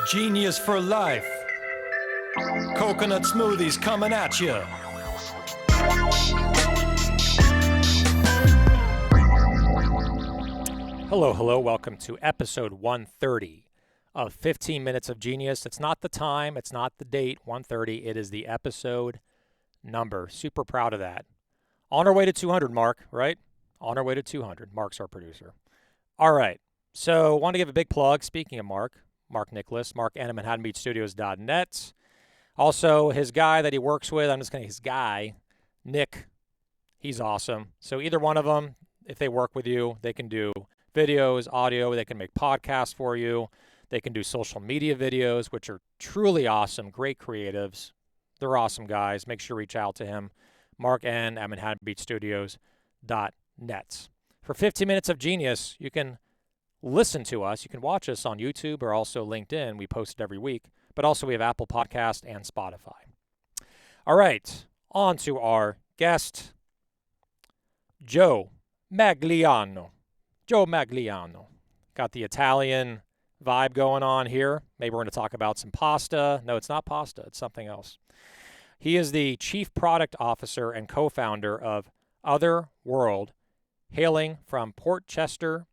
Genius for life. Coconut smoothies coming at you. Hello. Welcome to episode 130 of 15 Minutes of Genius. It's not the time, it's not the date, 130. It is the episode number. Super proud of that. On our way to 200, Mark, right? On our way to 200. Mark's our producer. All right. So, want to give a big plug. Speaking of Mark Nicholas, Mark at ManhattanBeachStudios.net. Also, his guy that he works with, his guy, Nick, he's awesome. So, either one of them, if they work with you, they can do videos, audio, they can make podcasts for you. They can do social media videos, which are truly awesome, great creatives. They're awesome guys. Make sure to reach out to him. Mark N at ManhattanBeachStudios.net. For 15 minutes of genius, you can listen to us. You can watch us on YouTube or also LinkedIn. We post it every week. But also we have Apple Podcast and Spotify. All right, on to our guest, Joe Magliano. Joe Magliano. Got the Italian vibe going on here. Maybe we're going to talk about some pasta. No, it's not pasta. It's something else. He is the Chief Product Officer and co-founder of Otherworld, hailing from Port Chester,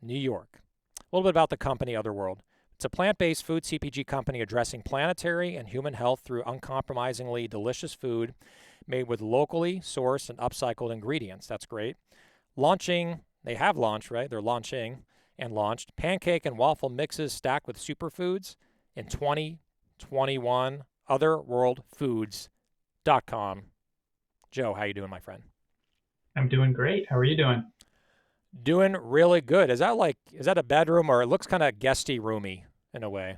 New York. A little bit about the company Otherworld. It's a plant-based food CPG company addressing planetary and human health through uncompromisingly delicious food made with locally sourced and upcycled ingredients. That's great. They have launched, right? They're launching and launched pancake and waffle mixes stacked with superfoods in 2021. Otherworldfoods.com. Joe, how you doing, my friend? I'm doing great. How are you doing? Doing really good. Is that a bedroom, or it looks kind of guesty roomy in a way?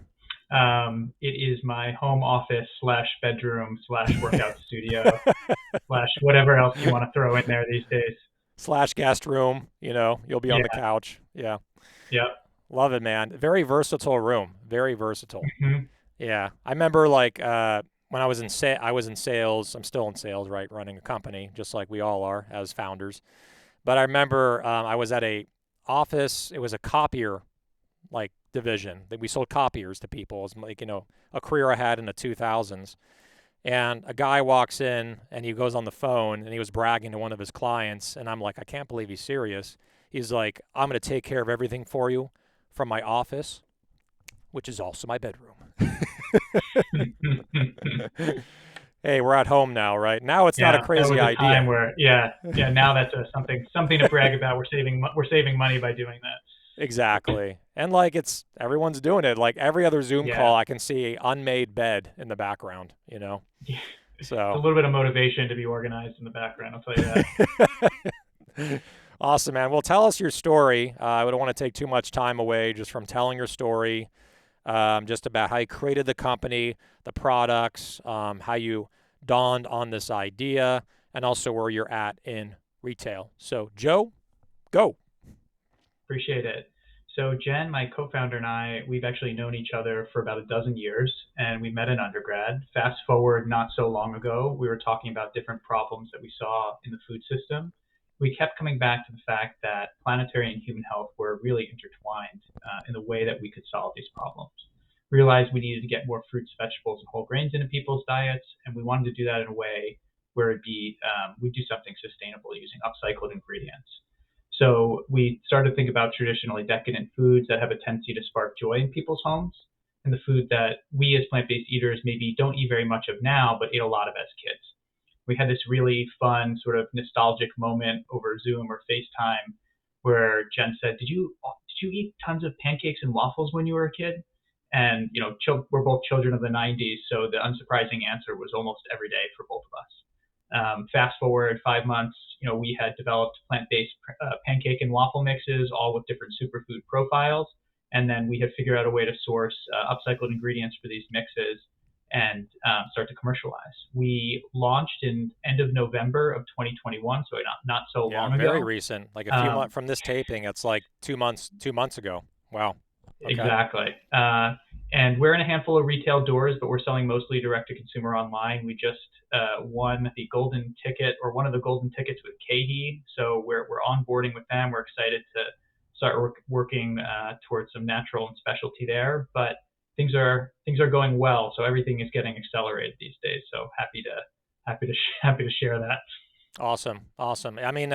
It is my home office / bedroom / workout studio / whatever else you want to throw in there these days. / guest room, you'll be on the couch. Yeah. Yep. Love it, man. Very versatile room. Very versatile. Mm-hmm. Yeah. I remember when I was in sales, I'm still in sales, right? Running a company, just like we all are as founders. But I remember I was at a office. It was a copier division that we sold copiers to people. It was a career I had in the 2000s. And a guy walks in and he goes on the phone and he was bragging to one of his clients. And I'm like, I can't believe he's serious. He's like, I'm going to take care of everything for you from my office, which is also my bedroom. Hey, we're at home now, right? Now it's not a crazy that was a idea. Time where, now that's something to brag about. We're saving money by doing that. Exactly. And everyone's doing it. Like every other Zoom call, I can see an unmade bed in the background, Yeah. So It's a little bit of motivation to be organized in the background, I'll tell you that. Awesome, man. Well, tell us your story. I don't want to take too much time away just from telling your story, just about how you created the company, the products, how you dawned on this idea, and also where you're at in retail. So, Joe, go. Appreciate it. So Jen, my co-founder, and I, we've actually known each other for about a dozen years, and we met in undergrad. Fast forward not so long ago, we were talking about different problems that we saw in the food system. We kept coming back to the fact that planetary and human health were really intertwined in the way that we could solve these problems. Realized we needed to get more fruits, vegetables, and whole grains into people's diets, and we wanted to do that in a way where we'd do something sustainable using upcycled ingredients. So we started to think about traditionally decadent foods that have a tendency to spark joy in people's homes, and the food that we as plant-based eaters maybe don't eat very much of now, but ate a lot of as kids. We had this really fun sort of nostalgic moment over Zoom or FaceTime where Jen said, did you eat tons of pancakes and waffles when you were a kid? And, we're both children of the 90s, so the unsurprising answer was almost every day for both of us. Fast forward 5 months, we had developed plant-based pancake and waffle mixes, all with different superfood profiles. And then we had figured out a way to source upcycled ingredients for these mixes and start to commercialize. We launched in end of November of 2021, so not so long ago. Very recent. Like a few months from this taping, it's like 2 months ago. Wow. Okay. Exactly. And we're in a handful of retail doors, but we're selling mostly direct to consumer online. We just won the golden ticket, or one of the golden tickets, with KeHE. So we're onboarding with them. We're excited to start working towards some natural and specialty there. But things are going well. So everything is getting accelerated these days. So happy to share that. Awesome. I mean,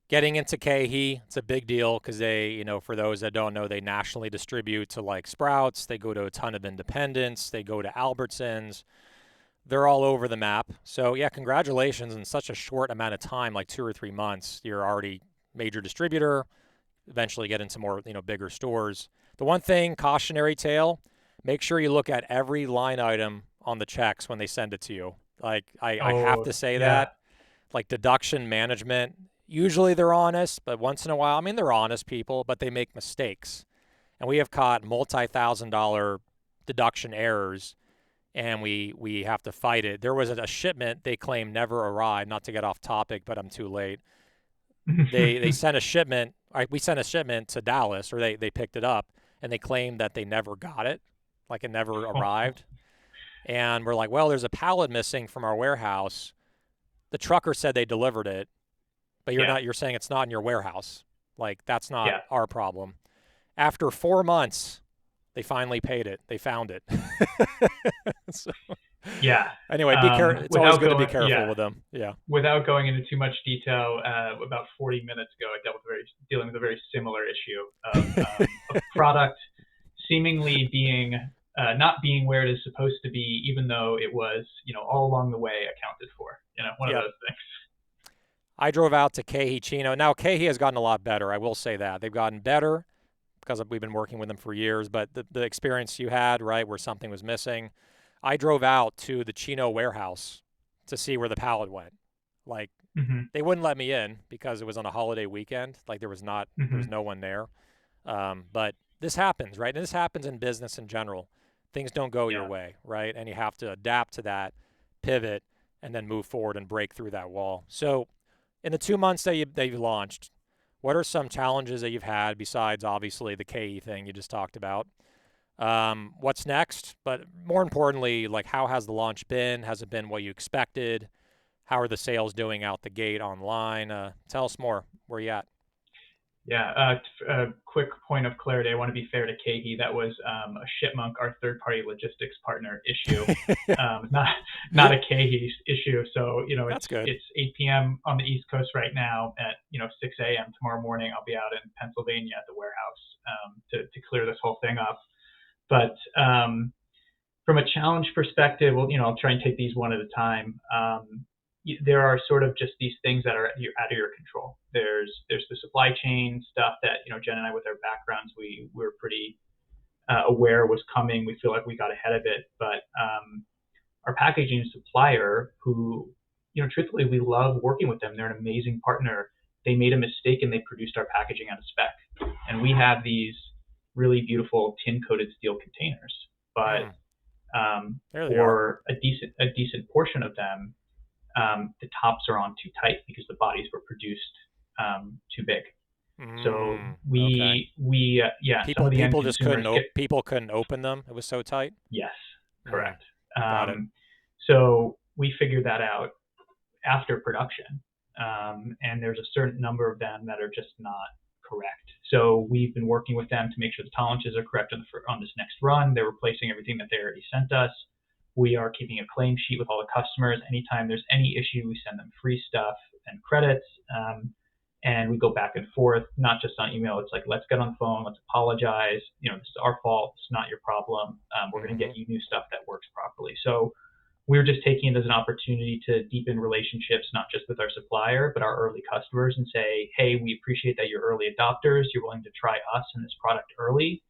getting into KeHE, it's a big deal because they, for those that don't know, they nationally distribute to like Sprouts. They go to a ton of independents. They go to Albertsons. They're all over the map. So yeah, congratulations in such a short amount of time, like 2 or 3 months. You're already major distributor. Eventually get into more, bigger stores. The one thing, cautionary tale, make sure you look at every line item on the checks when they send it to you. Like I have to say that. Like deduction management, usually they're honest, but once in a while, I mean, they're honest people, but they make mistakes. And we have caught multi-$1,000 deduction errors, and we have to fight it. There was a shipment they claim never arrived, not to get off topic, but I'm too late. They sent a shipment, we sent a shipment to Dallas, or they picked it up, and they claimed that they never got it, like it never arrived. And we're like, well, there's a pallet missing from our warehouse. The trucker said they delivered it, but you're saying it's not in your warehouse. Like, that's not our problem. After 4 months, they finally paid it. They found it. So, anyway, be careful. It's always good to be careful with them. Yeah. Without going into too much detail, about 40 minutes ago, I dealing with a very similar issue of a product seemingly being not being where it is supposed to be, even though it was, all along the way accounted for. One of those things. I drove out to KeHE Chino. Now, KeHE has gotten a lot better. I will say that. They've gotten better because we've been working with them for years. But the experience you had, right, where something was missing, I drove out to the Chino warehouse to see where the pallet went. Like, they wouldn't let me in because it was on a holiday weekend. Like, there was no one there. But this happens, right? And this happens in business in general. Things don't go your way, right? And you have to adapt to that, pivot, and then move forward and break through that wall. So in the 2 months that you've launched, what are some challenges that you've had besides obviously the KeHE thing you just talked about? What's next? But more importantly, like, how has the launch been? Has it been what you expected? How are the sales doing out the gate online? Tell us more. Where are you at? Yeah, a quick point of clarity. I want to be fair to KeHE. That was a Shipmonk, our third-party logistics partner, issue, not a KeHE issue. So That's good. It's 8 p.m. on the East Coast right now. At 6 a.m. tomorrow morning, I'll be out in Pennsylvania at the warehouse to clear this whole thing up. But from a challenge perspective, well, I'll try and take these one at a time. There are sort of just these things that are out of your control. There's the supply chain stuff that Jen and I, with our backgrounds, we were pretty aware was coming. We feel like we got ahead of it. But our packaging supplier, who truthfully, we love working with them. They're an amazing partner. They made a mistake and they produced our packaging out of spec. And we have these really beautiful tin-coated steel containers, but for a decent portion of them, the tops are on too tight because the bodies were produced too big. So people couldn't open them. It was so tight. Yes, correct. Got it. So we figured that out after production, and there's a certain number of them that are just not correct. So we've been working with them to make sure the tolerances are correct on this next run. They're replacing everything that they already sent us. We are keeping a claim sheet with all the customers. Anytime there's any issue, we send them free stuff and credits, and we go back and forth, not just on email. It's like, let's get on the phone, let's apologize. This is our fault. It's not your problem. We're going to get you new stuff that works properly. So we're just taking it as an opportunity to deepen relationships, not just with our supplier, but our early customers, and say, hey, we appreciate that you're early adopters. You're willing to try us and this product early.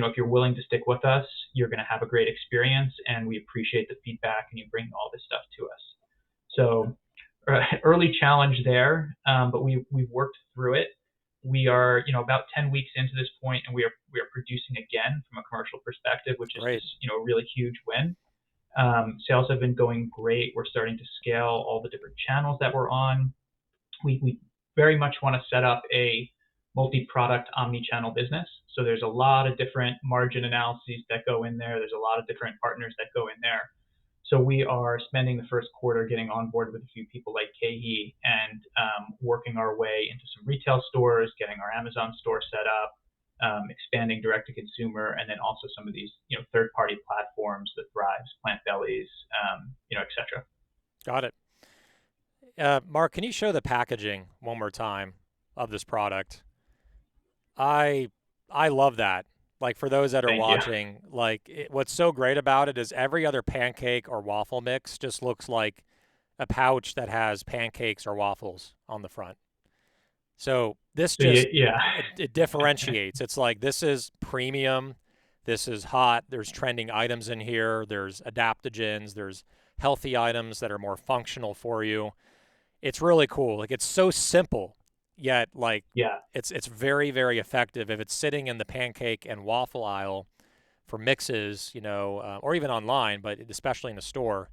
If you're willing to stick with us, you're going to have a great experience, and we appreciate the feedback and you bring all this stuff to us. So early challenge there, but we've worked through it. We are, about 10 weeks into this point, and we are producing again from a commercial perspective, which is just, a really huge win. Sales have been going great. We're starting to scale all the different channels that we're on. We very much want to set up a multi-product omni-channel business. So there's a lot of different margin analyses that go in there. There's a lot of different partners that go in there. So we are spending the first quarter getting on board with a few people like KeHE and working our way into some retail stores, getting our Amazon store set up, expanding direct to consumer, and then also some of these third party platforms, the Thrives, Plant Bellies, et cetera. Got it. Mark, can you show the packaging one more time of this product? I love that. Like for those that are Thank you. watching, what's so great about it is every other pancake or waffle mix just looks like a pouch that has pancakes or waffles on the front. So this So just yeah, it differentiates. It's like this is premium, this is hot. There's trending items in here. There's adaptogens. There's healthy items that are more functional for you. It's really cool. Like it's so simple, yet like yeah, it's very very effective if it's sitting in the pancake and waffle aisle for mixes, or even online, but especially in the store,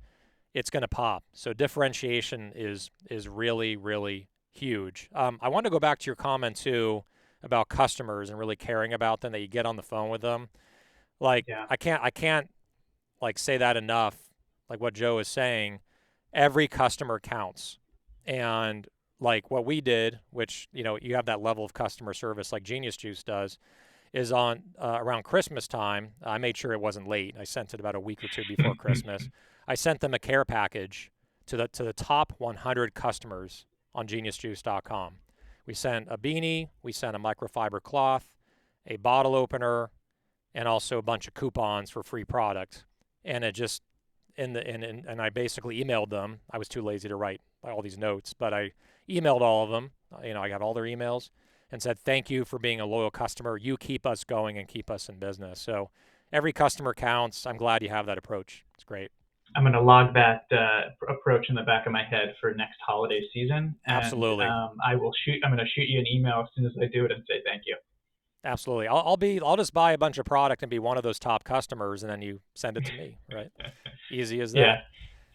it's going to pop. So differentiation is really really huge. I want to go back to your comment too about customers and really caring about them, that you get on the phone with them. Like yeah, I can't like say that enough. Like what Joe is saying, every customer counts. And like what we did, which you have that level of customer service like Genius Juice does, is on around Christmas time. I made sure it wasn't late. I sent it about a week or two before Christmas. I sent them a care package to the top 100 customers on geniusjuice.com. We sent a beanie, we sent a microfiber cloth, a bottle opener, and also a bunch of coupons for free product. And it just and I basically emailed them. I was too lazy to write all these notes, but I emailed all of them. I got all their emails and said, thank you for being a loyal customer. You keep us going and keep us in business. So every customer counts. I'm glad you have that approach. It's great. I'm going to log that approach in the back of my head for next holiday season, and Absolutely. I'm going to shoot you an email as soon as I do it and say thank you. Absolutely. I'll just buy a bunch of product and be one of those top customers, and then you send it to me, right? Easy as Yeah, that.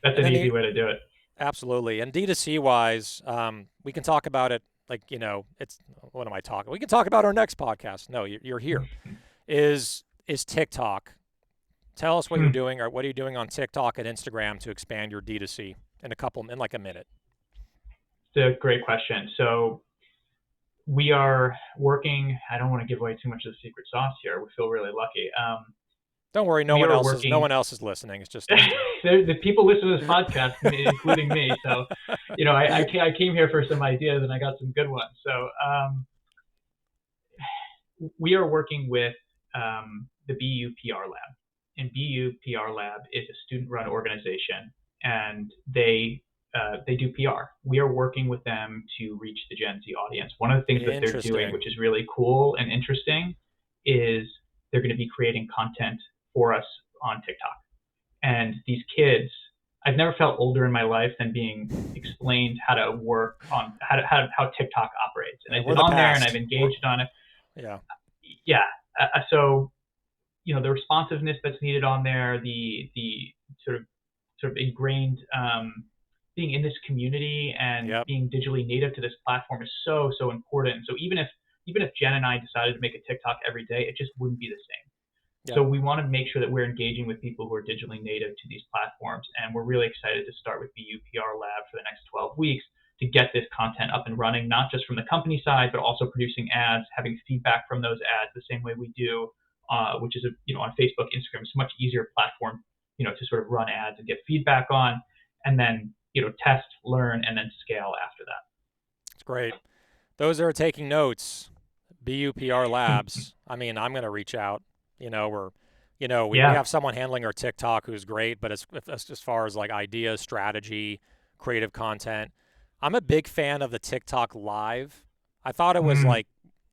that's And an then easy way to do it. absolutely. And D2C wise, we can talk about it. Like, it's what am I talking? We can talk about our next podcast. No, you're here. Is TikTok? Tell us what you're doing, or what are you doing on TikTok and Instagram to expand your D2C in like a minute? It's a great question. So we are working. I don't want to give away too much of the secret sauce here. We feel really lucky. Don't worry, no We one are else is working. listening. It's just us two. The people listen to this podcast, including me. So, I came here for some ideas and I got some good ones. So, we are working with the BU PR Lab, and BU PR Lab is a student-run organization, and they do PR. We are working with them to reach the Gen Z audience. One of the things that they're doing, Interesting. which is really cool and interesting, is they're going to be creating content for us on TikTok. And these kids, I've never felt older in my life than being explained how to work on how TikTok operates. And I've We're been the on there and past. I've engaged on it. Yeah. Yeah. So the responsiveness that's needed on there, the sort of ingrained being in this community and Yep. being digitally native to this platform is so important. So even if Jen and I decided to make a TikTok every day, it just wouldn't be the same. Yep. So we want to make sure that we're engaging with people who are digitally native to these platforms, and we're really excited to start with BU PR Lab for the next 12 weeks to get this content up and running, not just from the company side, but also producing ads, having feedback from those ads the same way we do, which is on Facebook, Instagram. It's a much easier platform, to sort of run ads and get feedback on, and then test, learn, and then scale after that. It's great. Those that are taking notes, BUPR Labs. I mean, I'm going to reach out. We have someone handling our TikTok who's great, but as far as like ideas, strategy, creative content, I'm a big fan of the TikTok Live. I thought it was like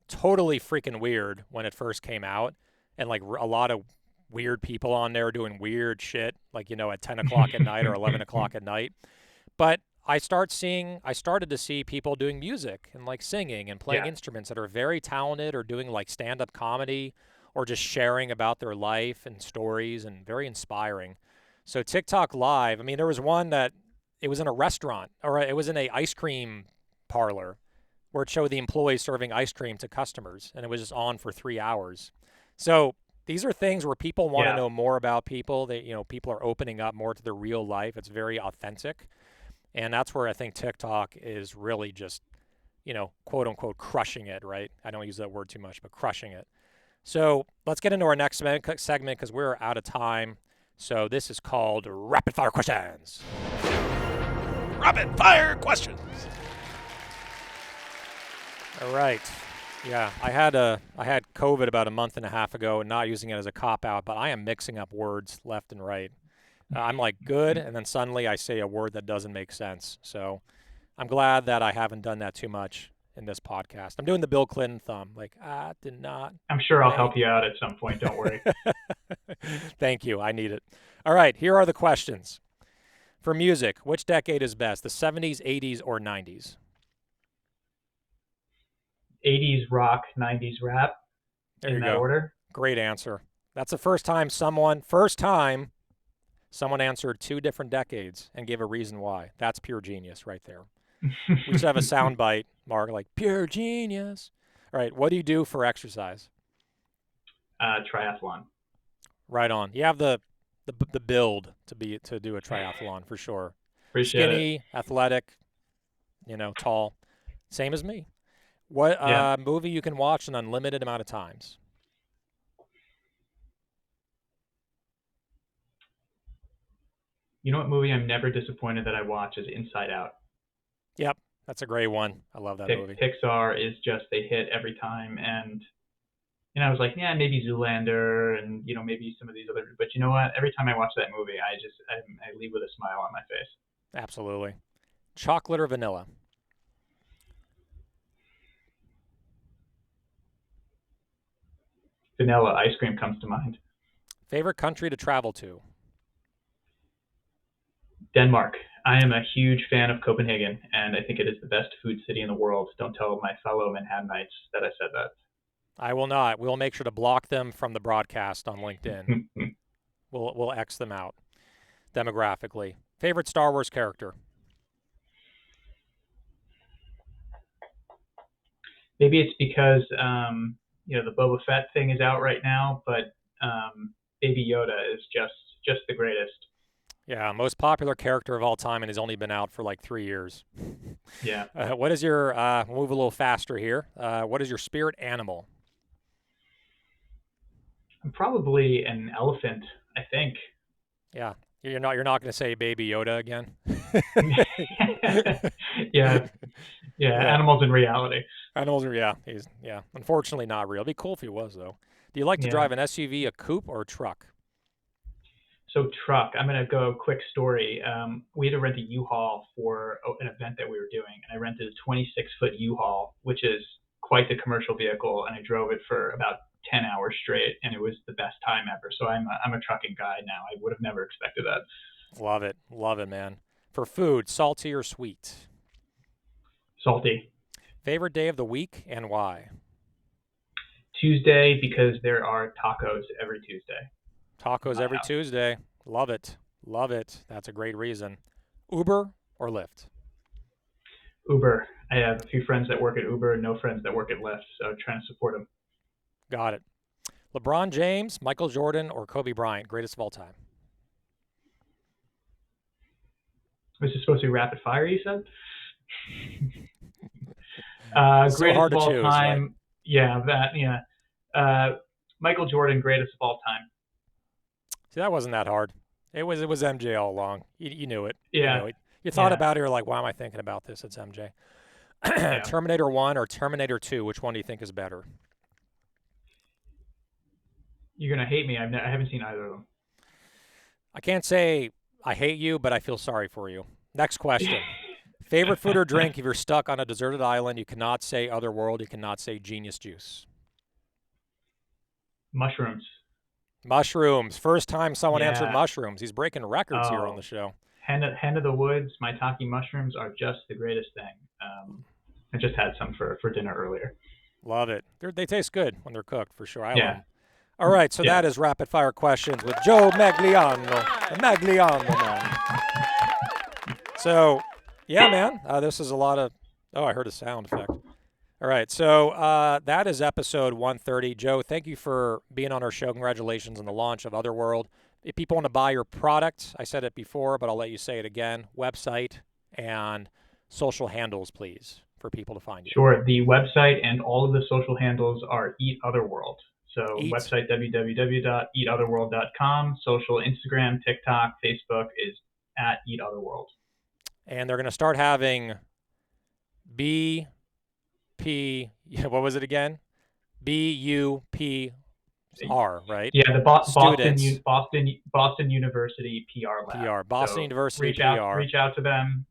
totally freaking weird when it first came out, and like a lot of weird people on there doing weird shit, like at 10 o'clock at night or 11 o'clock at night. But I started to see people doing music and like singing and playing instruments that are very talented, or doing like stand-up comedy, or just sharing about their life and stories, and very inspiring. So TikTok Live, I mean, there was one that it was in a restaurant, or it was in a ice cream parlor, where it showed the employees serving ice cream to customers, and it was just on for 3 hours. So these are things where people want to know more about people. People are opening up more to their real life. It's very authentic. And that's where I think TikTok is really just, quote unquote crushing it, right? I don't use that word too much, but crushing it. So let's get into our next segment because we're out of time. So this is called Rapid Fire Questions. Rapid fire questions. All right. Yeah, I had COVID about a month and a half ago, and not using it as a cop-out, but I am mixing up words left and right. I'm like, good, and then suddenly I say a word that doesn't make sense. So I'm glad that I haven't done that too much in this podcast. I'm doing the Bill Clinton thumb, like, did not. I'm sure I'll help you out at some point. Don't worry. Thank you. I need it. All right, here are the questions. For music, which decade is best, the 70s, 80s, or 90s? 80s rock, 90s rap. There you in that go. order. Great answer. That's the first time someone answered 2 different decades and gave a reason why. That's pure genius right there. We should have a sound bite, Mark, like pure genius. All right, what do you do for exercise? Triathlon. Right on. You have the build to do a triathlon for sure. Appreciate Skinny, it. athletic, tall. Same as me. What movie you can watch an unlimited amount of times? You know what movie I'm never disappointed that I watch is Inside Out. Yep, that's a great one. I love that movie. Pixar is just, they hit every time. And I was like, yeah, maybe Zoolander and, maybe some of these other, but you know what? Every time I watch that movie, I leave with a smile on my face. Absolutely. Chocolate or vanilla? Vanilla ice cream comes to mind. Favorite country to travel to? Denmark. I am a huge fan of Copenhagen, and I think it is the best food city in the world. Don't tell my fellow Manhattanites that I said that. I will not. We'll make sure to block them from the broadcast on LinkedIn. We'll X them out demographically. Favorite Star Wars character? Maybe it's because the Boba Fett thing is out right now, but Baby Yoda is just the greatest. Yeah, most popular character of all time, and has only been out for like 3 years. Yeah. What is your move a little faster here? What is your spirit animal? I'm probably an elephant, I think. Yeah, you're not going to say Baby Yoda again. Yeah. Animals in reality. Animals are unfortunately not real. It'd be cool if he was though. Do you like to drive an SUV, a coupe, or a truck? So truck. I'm gonna go quick story. We had to rent a U-Haul for an event that we were doing, and I rented a 26-foot U-Haul, which is quite the commercial vehicle, and I drove it for about 10 hours straight, and it was the best time ever. So I'm a trucking guy now. I would have never expected that. Love it, man. For food, salty or sweet? Salty. Favorite day of the week and why? Tuesday, because there are tacos every Tuesday. Tacos every Tuesday. Love it. That's a great reason. Uber or Lyft? Uber. I have a few friends that work at Uber, no friends that work at Lyft, so I'm trying to support them. Got it. LeBron James, Michael Jordan, or Kobe Bryant, greatest of all time? Was this supposed to be rapid fire, you said? So greatest hard of to all choose, time. Right? Yeah. Michael Jordan, greatest of all time. See, that wasn't that hard. It was MJ all along. You knew it. Yeah. You thought about it. You're like, why am I thinking about this? It's MJ. Yeah. Terminator 1 or Terminator 2, which one do you think is better? You're going to hate me. I haven't seen either of them. I can't say I hate you, but I feel sorry for you. Next question. Favorite food or drink if you're stuck on a deserted island? You cannot say Otherworld. You cannot say Genius Juice. Mushrooms. Mushrooms. First time someone answered mushrooms. He's breaking records here on the show. Hen of the Woods, maitake mushrooms are just the greatest thing. I just had some for dinner earlier. Love it. They taste good when they're cooked, for sure. I love them. All right, so that is Rapid Fire Questions with Joe Magliano. The Magliano man. So, yeah, man, this is a lot of... Oh, I heard a sound effect. All right, so that is episode 130. Joe, thank you for being on our show. Congratulations on the launch of Otherworld. If people want to buy your product, I said it before, but I'll let you say it again, website and social handles, please. for people to find you? Sure. The website and all of the social handles are Eat Otherworld. So website www.eatotherworld.com. Social Instagram, TikTok, Facebook is at Eat Otherworld. And they're going to start having what was it again? BUPR, right? Yeah, the Boston University PR lab. PR, Boston So University reach PR. Reach out to them.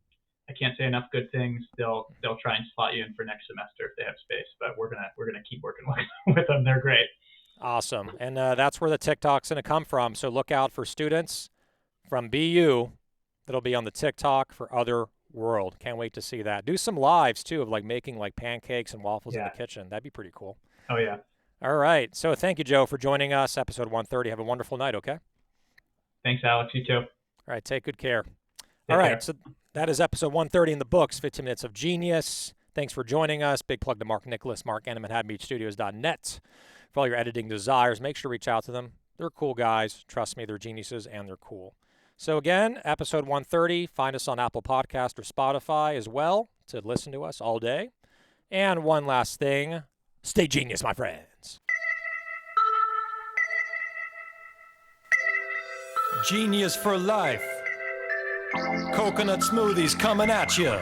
I can't say enough good things. They'll try and slot you in for next semester if they have space. But we're gonna keep working with them. They're great. Awesome. And that's where the TikTok's going to come from. So look out for students from BU that'll be on the TikTok for Otherworld. Can't wait to see that. Do some lives, too, of like making like pancakes and waffles in the kitchen. That'd be pretty cool. Oh, yeah. All right. So thank you, Joe, for joining us. Episode 130. Have a wonderful night, okay? Thanks, Alex. You too. All right. Take good care. Take All right. care. So that is episode 130 in the books, 15 Minutes of Genius. Thanks for joining us. Big plug to Mark Nicholas, mark@HaddenBeachStudios.net. For all your editing desires, make sure to reach out to them. They're cool guys. Trust me, they're geniuses, and they're cool. So again, episode 130. Find us on Apple Podcast or Spotify as well to listen to us all day. And one last thing, stay genius, my friends. Genius for life. Coconut smoothies coming at you.